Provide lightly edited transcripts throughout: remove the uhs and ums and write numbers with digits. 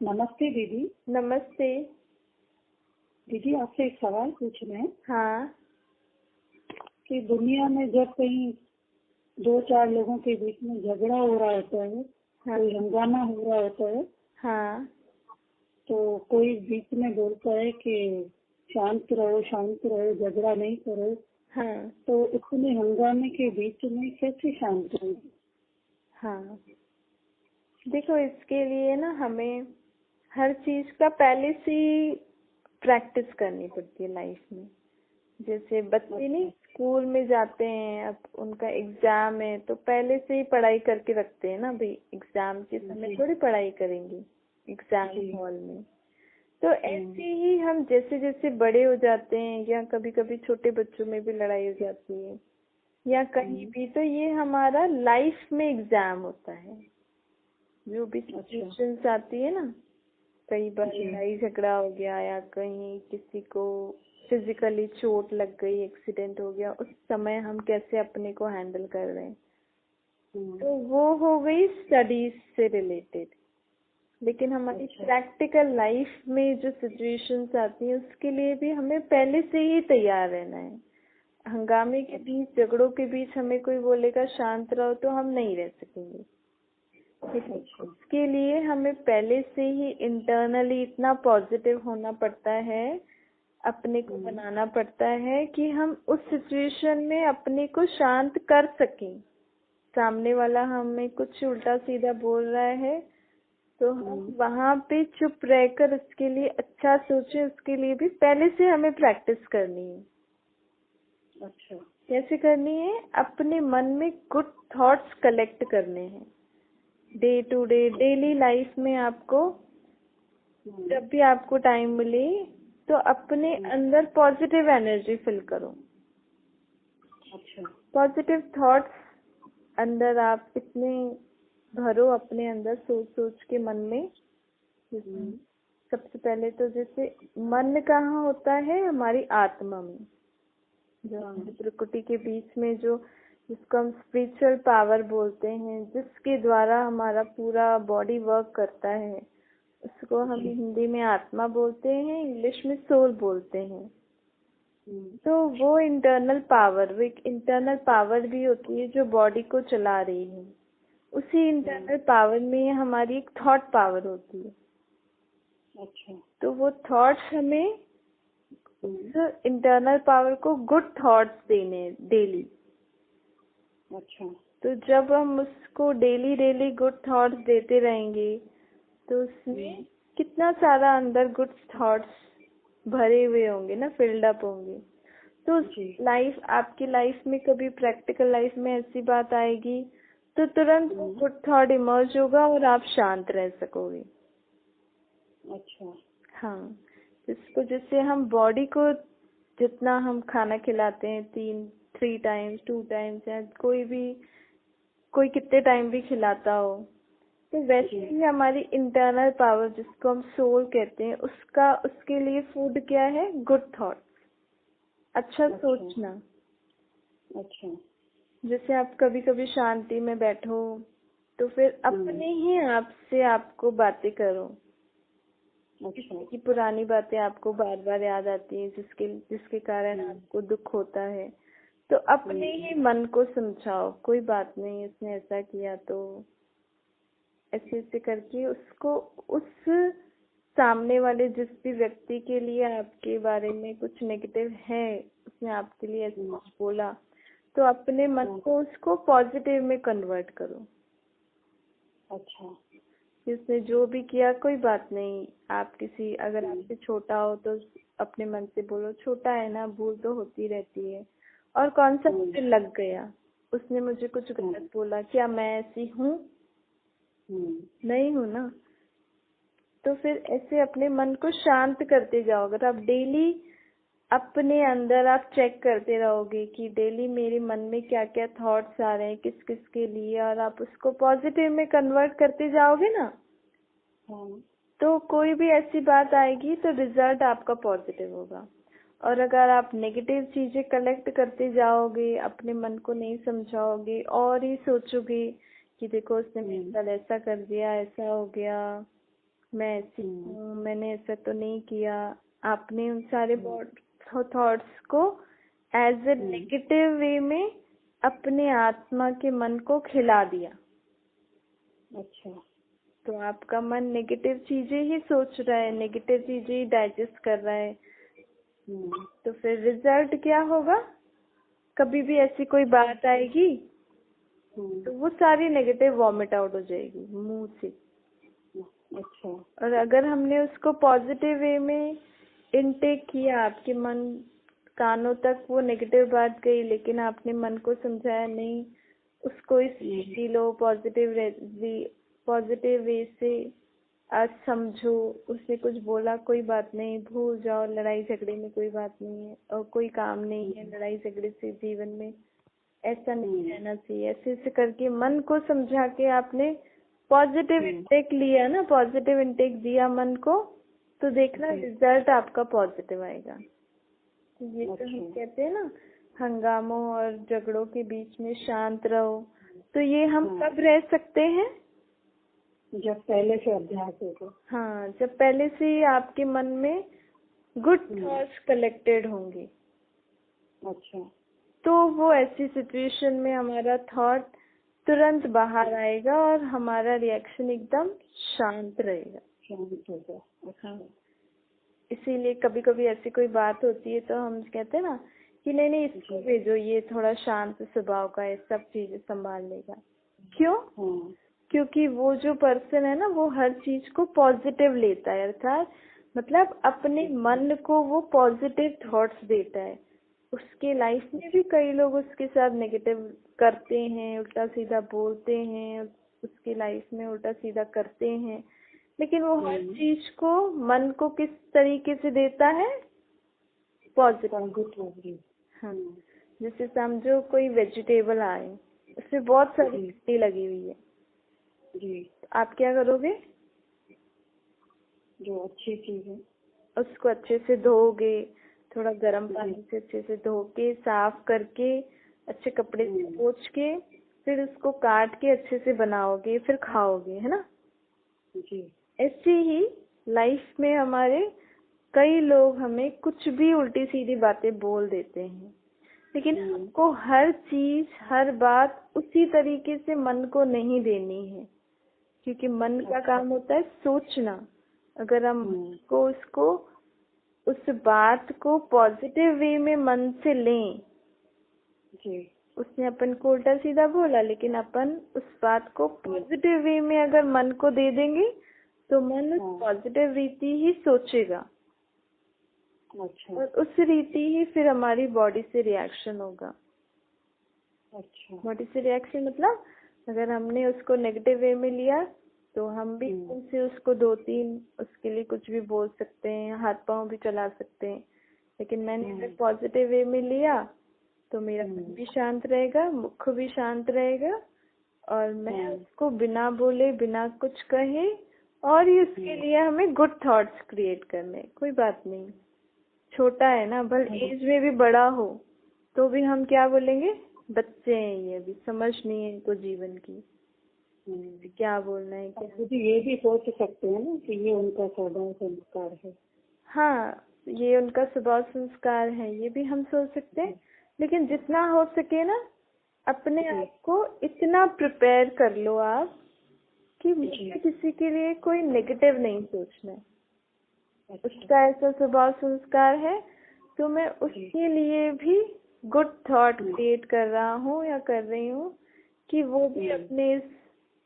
नमस्ते दीदी। नमस्ते। दीदी आपसे एक सवाल पूछना है हाँ। कि दुनिया में जब कहीं दो चार लोगों के बीच में झगड़ा हो रहा होता है, हाँ। कोई हंगामा हो रहा होता है, हाँ। तो कोई बीच में बोलता है कि शांत रहो, झगड़ा नहीं करो। हाँ। तो इतने हंगामे के बीच में कैसे शांत रहो? हाँ, देखो इसके लिए ना हमें हर चीज का पहले से ही प्रैक्टिस करनी पड़ती है लाइफ में। जैसे बच्चे नहीं स्कूल में जाते हैं, अब उनका एग्जाम है तो पहले से ही पढ़ाई करके रखते हैं ना भाई, एग्जाम के समय थोड़ी पढ़ाई करेंगे एग्जाम हॉल में। तो ऐसे ही हम जैसे जैसे बड़े हो जाते हैं या कभी कभी छोटे बच्चों में भी लड़ाई हो जाती है या कहीं भी, तो ये हमारा लाइफ में एग्जाम होता है। जो भी सिचुएशंस आती है ना, कई बार लड़ाई झगड़ा हो गया या कहीं किसी को फिजिकली चोट लग गई, एक्सीडेंट हो गया, उस समय हम कैसे अपने को हैंडल कर रहे हैं, तो वो हो गई स्टडीज से रिलेटेड। लेकिन हमारी प्रैक्टिकल लाइफ में जो सिचुएशंस आती हैं उसके लिए भी हमें पहले से ही तैयार रहना है। हंगामे के बीच, झगड़ों के बीच हमें कोई बोलेगा शांत रहो तो हम नहीं रह सकेंगे। इसके लिए हमें पहले से ही इंटरनली इतना पॉजिटिव होना पड़ता है, अपने को बनाना पड़ता है कि हम उस सिचुएशन में अपने को शांत कर सकें। सामने वाला हमें कुछ उल्टा सीधा बोल रहा है तो हम वहाँ पे चुप रहकर उसके लिए अच्छा सोचें, उसके लिए भी पहले से हमें प्रैक्टिस करनी है। अच्छा, कैसे करनी है? अपने मन में गुड थॉट्स कलेक्ट करने हैं। Day to day daily life में आपको जब भी आपको टाइम मिले तो अपने अंदर पॉजिटिव एनर्जी फिल करो। अच्छा, पॉजिटिव थॉट्स अंदर आप इतने भरो अपने अंदर, सोच सोच के मन में। सबसे पहले तो जैसे मन कहाँ होता है? हमारी आत्मा में, जो हमारी प्रकृति के बीच में, जो जिसको हम स्पिरिचुअल पावर बोलते हैं, जिसके द्वारा हमारा पूरा बॉडी वर्क करता है, उसको हम हिंदी में आत्मा बोलते हैं, इंग्लिश में सोल बोलते हैं। तो वो इंटरनल पावर, वो एक इंटरनल पावर भी होती है जो बॉडी को चला रही है। उसी इंटरनल पावर में हमारी एक थॉट पावर होती है। अच्छा, तो वो थॉट्स हमें उस इंटरनल पावर को गुड थॉट्स देने डेली। अच्छा, तो जब हम उसको डेली डेली गुड थॉट्स देते रहेंगे तो उसमें कितना सारा अंदर गुड थॉट्स भरे हुए होंगे ना, फिल्ड अप होंगे। तो लाइफ, आपकी लाइफ में कभी प्रैक्टिकल लाइफ में ऐसी बात आएगी तो तुरंत गुड थॉट इमर्ज होगा और आप शांत रह सकोगे। अच्छा, हाँ, इसको जैसे हम बॉडी को जितना हम खाना खिलाते हैं, 3 टाइम्स 2 टाइम्स, या कोई कितने टाइम भी खिलाता हो, तो वैसे ही हमारी इंटरनल पावर, जिसको हम सोल कहते हैं, उसके लिए फूड क्या है? गुड थॉट, अच्छा सोचना। अच्छा, जैसे आप कभी कभी शांति में बैठो तो फिर अपने ही आप से आपको बातें करो। किसी की पुरानी बातें आपको बार बार याद आती है, जिसके कारण आपको दुख होता है, तो अपने ही मन को समझाओ, कोई बात नहीं, उसने ऐसा किया तो ऐसे ऐसे करके उसको, उस सामने वाले जिस भी व्यक्ति के लिए आपके बारे में कुछ नेगेटिव है, उसने आपके लिए ऐसा कुछ बोला, तो अपने मन को उसको पॉजिटिव में कन्वर्ट करो। अच्छा, उसने जो भी किया कोई बात नहीं, आप किसी, अगर आपसे छोटा हो तो अपने मन से बोलो छोटा है ना, भूल तो होती रहती है, और कौन सा मुझे लग गया, उसने मुझे कुछ गलत बोला, क्या मैं ऐसी हूँ? नहीं हूँ ना। तो फिर ऐसे अपने मन को शांत करते जाओ। अगर आप डेली अपने अंदर आप चेक करते रहोगे कि डेली मेरे मन में क्या क्या थॉट्स आ रहे हैं, किस किस के लिए, और आप उसको पॉजिटिव में कन्वर्ट करते जाओगे ना, तो कोई भी ऐसी बात आएगी तो रिजल्ट आपका पॉजिटिव होगा। और अगर आप नेगेटिव चीजें कलेक्ट करते जाओगे, अपने मन को नहीं समझाओगे और ही सोचोगे कि देखो उसने मेरे साथ ऐसा कर दिया, ऐसा हो गया, मैं ऐसी हूँ, मैंने ऐसा तो नहीं किया। आपने उन सारे थॉट्स को एज ए नेगेटिव वे में अपने आत्मा के मन को खिला दिया। अच्छा। तो आपका मन नेगेटिव चीजें ही सोच रहा है, नेगेटिव चीजें ही डाइजेस्ट कर रहा है। तो फिर रिजल्ट क्या होगा? कभी भी ऐसी कोई बात आएगी तो वो सारी नेगेटिव वॉमिट आउट हो जाएगी मुंह से। अच्छा। और अगर हमने उसको पॉजिटिव वे में इनटेक किया, आपके मन कानों तक वो नेगेटिव बात गई, लेकिन आपने मन को समझाया नहीं, उसको इस लो पॉजिटिव वे से आज समझो। उसने कुछ बोला, कोई बात नहीं, भूल जाओ, लड़ाई झगड़े में कोई बात नहीं है और कोई काम नहीं है लड़ाई झगड़े से जीवन में, ऐसा नहीं रहना चाहिए। ऐसे ऐसे करके मन को समझा के आपने पॉजिटिव इंटेक लिया ना, पॉजिटिव इंटेक दिया मन को, तो देखना रिजल्ट आपका पॉजिटिव आएगा। तो ये तो हम कहते हैं ना, हंगामों और झगड़ों के बीच में शांत रहो। तो ये हम कब रह सकते हैं? जब पहले से अभ्यास हो। हाँ, जब पहले से ही आपके मन में गुड थॉट्स कलेक्टेड होंगे। अच्छा। तो वो ऐसी सिचुएशन में हमारा थॉट तुरंत बाहर आएगा और हमारा रिएक्शन एकदम शांत रहेगा। शांत होगा। हाँ, इसीलिए कभी कभी ऐसी कोई बात होती है तो हम कहते हैं ना कि नहीं नहीं, इसको भेजो, ये थोड़ा शांत स्वभाव का है, सब चीजें संभाल लेगा। क्यों? क्योंकि वो जो पर्सन है ना, वो हर चीज को पॉजिटिव लेता है, अर्थात मतलब अपने मन को वो पॉजिटिव थॉट्स देता है। उसके लाइफ में भी कई लोग उसके साथ नेगेटिव करते हैं, उल्टा सीधा बोलते हैं, उसकी लाइफ में उल्टा सीधा करते हैं, लेकिन वो हर चीज को मन को किस तरीके से देता है? पॉजिटिव। हाँ, जैसे समझो कोई वेजिटेबल आए, उसमें बहुत सारी मिट्टी लगी हुई है जी, आप क्या करोगे? जो अच्छी चीज है उसको अच्छे से धोगे, थोड़ा गर्म पानी से अच्छे से धो के, साफ करके, अच्छे कपड़े से पोंछ के, फिर उसको काट के अच्छे से बनाओगे, फिर खाओगे, है ना जी। ऐसे ही लाइफ में हमारे कई लोग हमें कुछ भी उल्टी सीधी बातें बोल देते हैं, लेकिन हमको हर चीज, हर बात उसी तरीके से मन को नहीं देनी है, क्योंकि मन का काम होता है सोचना। अगर हम को उसको उस बात को पॉजिटिव वे में मन से लें जी, उसने अपन को उल्टा सीधा बोला, लेकिन अपन उस बात को पॉजिटिव वे में अगर मन को दे देंगे तो मन उस पॉजिटिव रीति ही सोचेगा। अच्छा। और उस रीति ही फिर हमारी बॉडी से रिएक्शन होगा। अच्छा। बॉडी से रिएक्शन मतलब अगर हमने उसको नेगेटिव वे में लिया तो हम भी उनसे उसको 2-3 उसके लिए कुछ भी बोल सकते हैं, हाथ पांव भी चला सकते हैं, लेकिन मैंने अगर पॉजिटिव वे में लिया तो मेरा मन भी शांत रहेगा, मुख भी शांत रहेगा, और मैं उसको बिना बोले, बिना कुछ कहे, और ही उसके लिए हमें गुड थॉट्स क्रिएट करने। कोई बात नहीं, छोटा है ना, भले एज में भी बड़ा हो तो भी हम क्या बोलेंगे? बच्चे हैं ये, अभी समझ नहीं है इनको जीवन की, क्या बोलना है क्या। ये भी सोच सकते हैं ना कि ये उनका स्वभाव संस्कार है। हाँ, ये उनका स्वभाव संस्कार है, ये भी हम सोच सकते हैं, लेकिन जितना हो सके ना अपने आप को इतना प्रिपेयर कर लो आप कि मुझे किसी के लिए कोई नेगेटिव नहीं सोचना है। उसका ऐसा स्वभाव संस्कार है तो मैं उसके लिए भी गुड थॉट क्रिएट कर रहा हूँ या कर रही हूँ कि वो भी अपने इस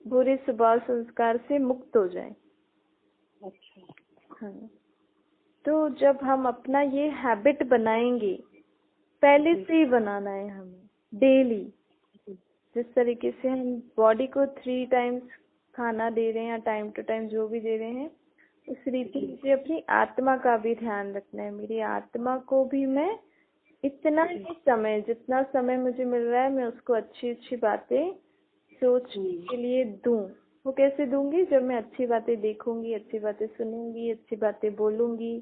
बुरे स्वभाव संस्कार से मुक्त हो जाए। अच्छा। हाँ, तो जब हम अपना ये हैबिट बनाएंगे, पहले से ही बनाना है हमें, डेली, जिस तरीके से हम बॉडी को 3 टाइम्स खाना दे रहे हैं या टाइम टू टाइम जो भी दे रहे हैं, उस रीति से अपनी आत्मा का भी ध्यान रखना है। मेरी आत्मा को भी मैं इतना ही समय, जितना समय मुझे मिल रहा है, मैं उसको अच्छी अच्छी बातें सोचने के लिए दूं। वो कैसे दूंगी? जब मैं अच्छी बातें देखूंगी, अच्छी बातें सुनूंगी, अच्छी बातें बोलूंगी,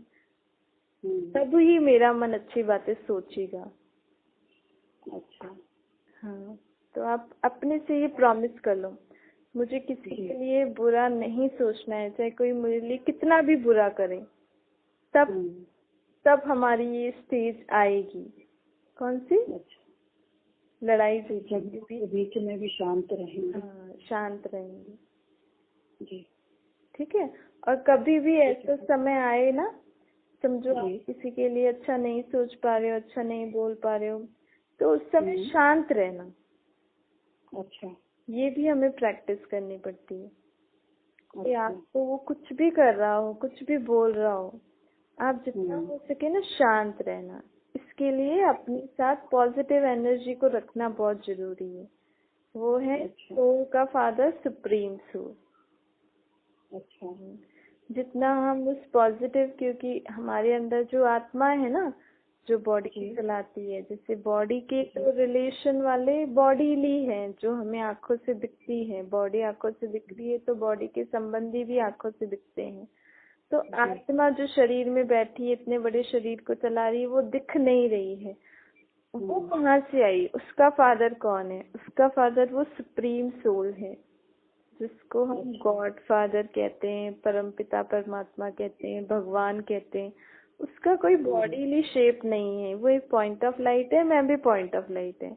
तब ही मेरा मन अच्छी बातें सोचेगा। अच्छा। हाँ, तो आप अपने से ये प्रॉमिस कर लो, मुझे किसी के लिए बुरा नहीं सोचना है, चाहे कोई मेरे लिए कितना भी बुरा करे। तब हमारी ये स्टेज आएगी। कौन सी? लड़ाई झगड़े के बीच में भी शांत रहेंगे। हाँ, शांत रहेंगे जी। ठीक है। और कभी भी ऐसा समय आए ना, समझो आप किसी के लिए अच्छा नहीं सोच पा रहे हो, अच्छा नहीं बोल पा रहे हो, तो उस समय शांत रहना। अच्छा। ये भी हमें प्रैक्टिस करनी पड़ती है कि आपको वो कुछ भी कर रहा हो, कुछ भी बोल रहा हो, आप जितना हो सके ना शांत रहना। इसके लिए अपने साथ पॉजिटिव एनर्जी को रखना बहुत जरूरी है। वो है सोल का फादर, सुप्रीम सोल। अच्छा। जितना हम उस पॉजिटिव, क्योंकि हमारे अंदर जो आत्मा है ना, जो बॉडी की चलाती है, जैसे बॉडी के तो रिलेशन वाले बॉडीली है, जो हमें आंखों से दिखती है। बॉडी आंखों से दिख रही है तो बॉडी के संबंधी भी आंखों से दिखते हैं। तो आत्मा जो शरीर में बैठी है, इतने बड़े शरीर को चला रही है, वो दिख नहीं रही है। वो कहाँ से आई? उसका फादर कौन है? उसका फादर वो सुप्रीम सोल है, जिसको हम गॉड फादर कहते हैं, परमपिता परमात्मा कहते हैं, भगवान कहते हैं। उसका कोई बॉडीली शेप नहीं है, वो एक पॉइंट ऑफ लाइट है, मैं भी पॉइंट ऑफ लाइट है।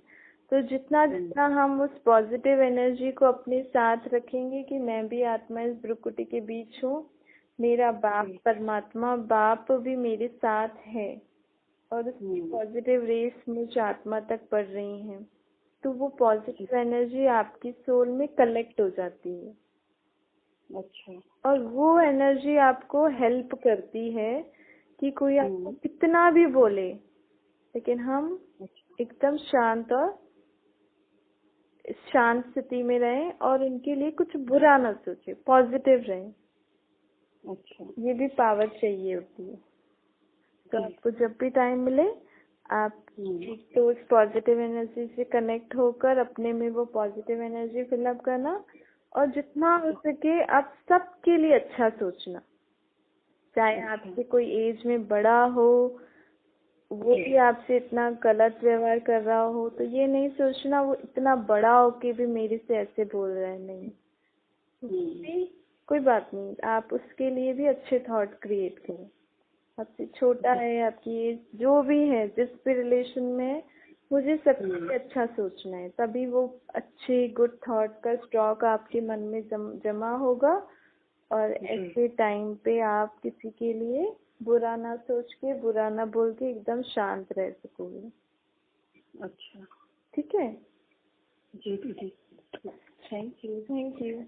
तो जितना जितना हम उस पॉजिटिव एनर्जी को अपने साथ रखेंगे कि मैं भी आत्मा इस भ्रुकुटी के बीच हूँ, मेरा बाप परमात्मा बाप भी मेरे साथ है, और उसकी पॉजिटिव रेस मुझ आत्मा तक पड़ रही हैं, तो वो पॉजिटिव एनर्जी आपकी सोल में कलेक्ट हो जाती है। अच्छा। और वो एनर्जी आपको हेल्प करती है कि कोई आपको कितना भी बोले, लेकिन हम एकदम शांत और शांत स्थिति में रहें और उनके लिए कुछ बुरा ना सोचे, पॉजिटिव रहें। अच्छा। ये भी पावर चाहिए होती है। तो आपको जब भी टाइम मिले, आप तो उस पॉजिटिव एनर्जी से कनेक्ट होकर अपने में वो पॉजिटिव एनर्जी फिलअप करना, और जितना हो सके आप सबके लिए अच्छा सोचना। चाहे आपसे कोई एज में बड़ा हो, वो भी आपसे इतना गलत व्यवहार कर रहा हो, तो ये नहीं सोचना वो इतना बड़ा हो के भी मेरे से ऐसे बोल रहा है। नहीं, कोई बात नहीं, आप उसके लिए भी अच्छे थॉट क्रिएट करें। आपसे छोटा है, आपकी एज जो भी है, जिस भी रिलेशन में है, मुझे सबके लिए अच्छा सोचना है, तभी वो अच्छे गुड थॉट का स्टॉक आपके मन में जमा होगा, और ऐसे टाइम पे आप किसी के लिए बुरा ना सोच के, बुरा ना बोल के एकदम शांत रह सकोगे। अच्छा, ठीक है जी दीदी, थैंक यू।